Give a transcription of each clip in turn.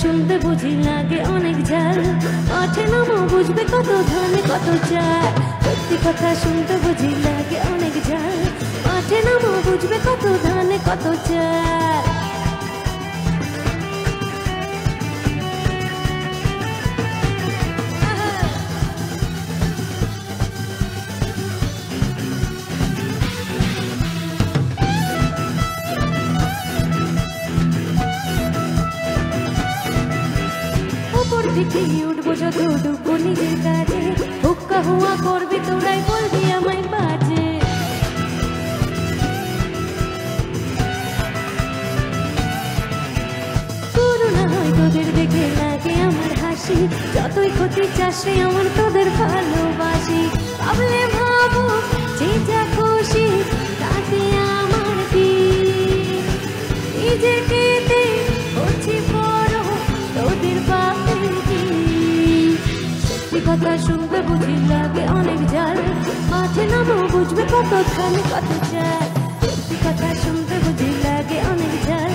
শুনতে বুঝি লাগে অনেক ঝাল, মাঠে নামো বুঝবে কত ধানে কত চাল। সত্যি কথা শুনতে বুঝি লাগে অনেক ঝাল, মাঠে নামো বুঝবে কত ধানে কত চাল। উঠবো যত ডুবো নিজের কাজে, হুক্কা হুয়া করবি তোরাই বলবি আমায় বাজে। করোনা হয় তোদের দেখে লাগে আমার হাসি, যতই ক্ষতি চাষে আমার তোদের ভালোবাসি। ভাবলে ভাবো যে যা খুশি তাতে আমার কি, নিজেকে হচ্ছি বড় তোদের বাপের কি। সত্যি কথা শুনতে বুঝি লাগে অনেক ঝাল, মাঠে নামো বুঝবে কত ধানে কত চাল। সত্যি কথা শুনতে বুঝি লাগে অনেক ঝাল,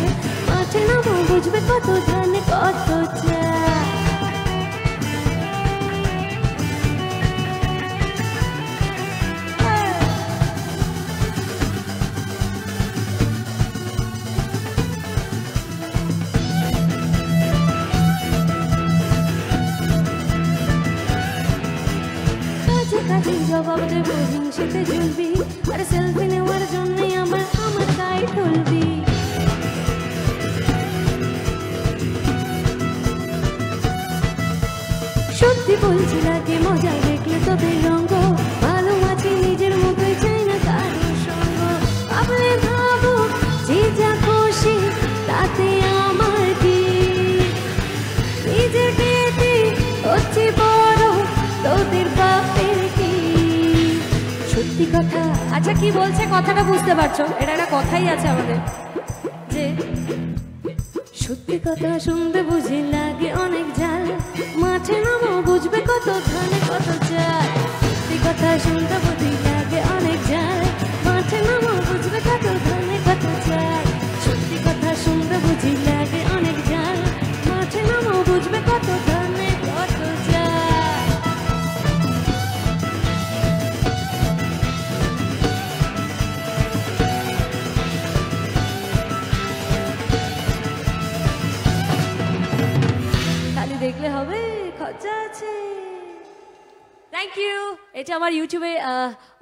মাঠে নামো বুঝবে কত ধানে কত চাল। জবাব দেবো হিংসেতে জ্বলবি, আর সেলফি নেওয়ার জন্যে আমার আমার গায়ে ঢলবি। সত্যি বলছি লাগে মজা দেখলে তোদের রঙ্গ, ভালো আছি নিজের মতোই চাই না কারো সঙ্গ। ভাবলে ভাবো যে যা খুশি তাতে আমার কি, নিজেকে হচ্ছি বড় তোদের বাপের কি। সত্যি কথা, আচ্ছা কি বলছে কথাটা বুঝতে পারছো? এটা একটা কথাই আছে আমাদের যে সত্যি কথা শুনতে বুঝি লাগে অনেক ঝাল, মাঠে নামো বুঝবে কত ধানে কত চাল। সত্যি কথা শুনতে বুঝি লাগে অনেক ঝাল, মাঠে নামো বুঝবে কত ধানে কত চাল। সত্যি কথা শুনতে বুঝি লাগে অনেক ঝাল, মাঠে নামো বুঝবে কত ধানে কত চাল। দেখলে হবে, খরচা আছে। Thank you. ইউ। এটা আমার ইউটিউবে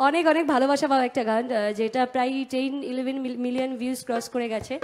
অনেক অনেক ভালোবাসা পাওয়া একটা গান, যেটা প্রায় 10-11 মিলিয়ন ভিউজ ক্রস করে গেছে।